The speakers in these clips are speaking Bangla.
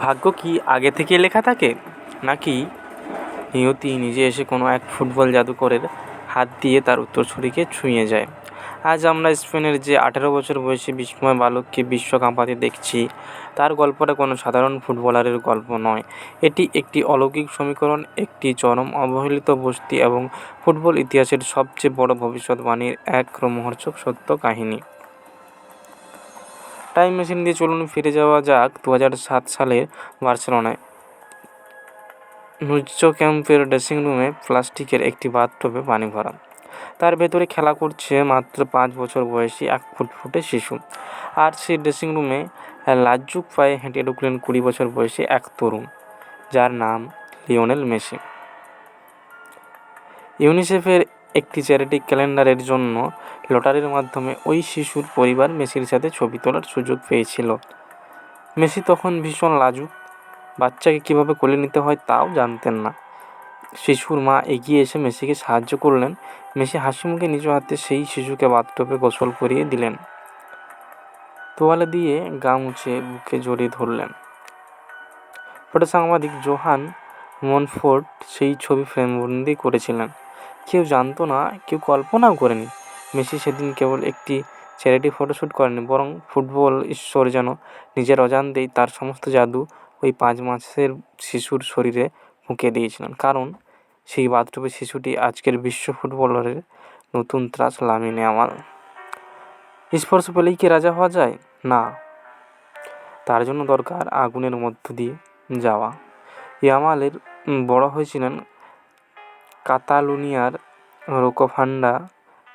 ভাগ্য কি আগে থেকেই লেখা থাকে, নাকি নিয়তি নিজে এসে কোনো এক ফুটবল জাদুকরের হাত দিয়ে তার উত্তরসূরিকে ছুঁয়ে যায়? আজ আমরা স্পেনের যে 18 বছর বয়সী বিস্ময় বালককে বিশ্ব কাঁপাতে দেখছি, তার গল্পটা কোনো সাধারণ ফুটবলারের গল্প নয়। এটি একটি অলৌকিক সমীকরণ, একটি চরম অবহেলিত বস্তি এবং ফুটবল ইতিহাসের সবচেয়ে বড় ভবিষ্যৎবাণীর এক রোমহর্ষক সত্য কাহিনী। টাইম মেশিন দিয়ে চলুন ফিরে যাওয়া যাক 2007 সালের বার্সেলোনায়। নুজো ক্যাম্পের ড্রেসিং রুমে প্লাস্টিকের একটি বাথটবে পানি ভরা। তার ভেতরে খেলা করছে মাত্র 5 বছর বয়সী এক ফুটফুটে শিশু। আর সেই ড্রেসিং রুমে লাজুক পায়ে হেঁটে ঢুকলেন 20 বছর বয়সী এক তরুণ, যার নাম লিওনেল মেসি। ইউনিসেফের একটি চ্যারিটি ক্যালেন্ডারের জন্য লটারির মাধ্যমে ওই শিশুর পরিবার মেসির সাথে ছবি তোলার সুযোগ পেয়েছিল। মেসি তখন ভীষণ লাজুক, বাচ্চাকে কীভাবে কোলে নিতে হয় তাও জানতেন না। শিশুর মা এগিয়ে এসে মেসিকে সাহায্য করলেন। মেসি হাসিমুখে নিজ হাতে সেই শিশুকে বাথটবে গোসল করিয়ে দিলেন, তোয়ালে দিয়ে গা মুছে বুকে জড়িয়ে ধরলেন। ফটো সাংবাদিক জোহান মনফোর্ট সেই ছবি ফ্রেমবন্দি করেছিলেন। কেউ জানতো না, কেউ কল্পনাও করেনি, মেসি সেদিন কেবল একটি চ্যারিটি ফটোশ্যুট করেনি, বরং ফুটবল ঈশ্বর যেন নিজের অজান্তেই তার সমস্ত জাদু ওই 5 মাসের শিশুর শরীরে ফুঁকে দিয়েছিলেন। কারণ সেই বাথটবে শিশুটি আজকের বিশ্ব ফুটবলারের নতুন ত্রাস লামিনে ইয়ামাল। স্পর্শ পেলেই কি রাজা হওয়া যায়? না, তার জন্য দরকার আগুনের মধ্য দিয়ে যাওয়া। ইয়ামালের বড় হয়েছিলেন কাতালুনিয়ার রোকাফন্ডা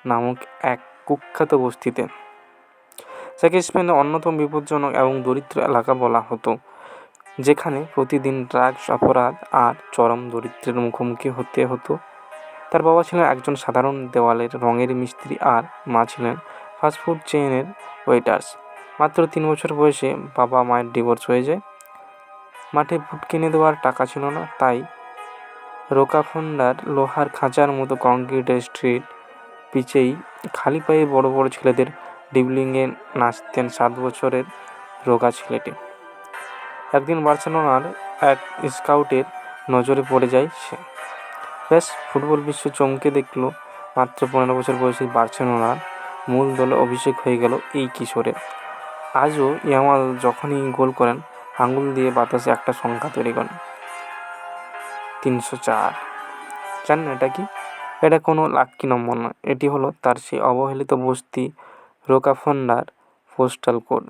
নামক এক কুখ্যাত বস্তিতে, যাকে স্পেনের অন্যতম বিপজ্জনক এবং দরিদ্র এলাকা বলা হতো, যেখানে প্রতিদিন ড্রাগস, অপরাধ আর চরম দরিদ্রের মুখোমুখি হতে হতো। তার বাবা ছিলেন একজন সাধারণ দেওয়ালের রঙের মিস্ত্রি আর মা ছিলেন ফাস্টফুড চেইনের ওয়েটার্স। মাত্র 3 বছর বয়সে বাবা মায়ের ডিভোর্স হয়ে যায়। মাঠে বুট কিনে দেওয়ার টাকা ছিল না, তাই রোকাফন্ডার লোহার খাঁচার মতো কংক্রিটের স্ট্রিট পিচেই খালি পায়ে বড় বড় ছেলেদের ড্রিবলিংয়ে নাচতেন 7 বছরের রোগা ছেলেটি। একদিন বার্সেলোনার এক স্কাউটের নজরে পড়ে যায় সে। ব্যাস, ফুটবল বিশ্ব চমকে দেখল। মাত্র 15 বছর বয়সী বার্সেলোনার মূল দলে অভিষেক হয়ে গেল এই কিশোরের। আজও ইয়ামাল যখনই গোল করেন, আঙুল দিয়ে বাতাসে একটা সংখ্যা তৈরি করেন, 304। জানেন এটা কি? এটা কোনো লাকি নম্বর নয়, এটি হলো তার সেই অবহেলিত বস্তি রোকাফন্ডার পোস্টাল কোড।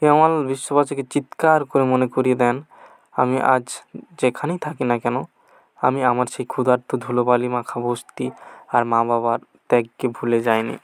ইয়ামাল বিশ্ববাসীকে চিৎকার করে মনে করিয়ে দেন, আমি আজ যেখানেই থাকি না কেন, আমি আমার সেই ক্ষুধার্ত ধুলোবালি মাখা বস্তি আর মা বাবার ত্যাগকে ভুলে যাইনি।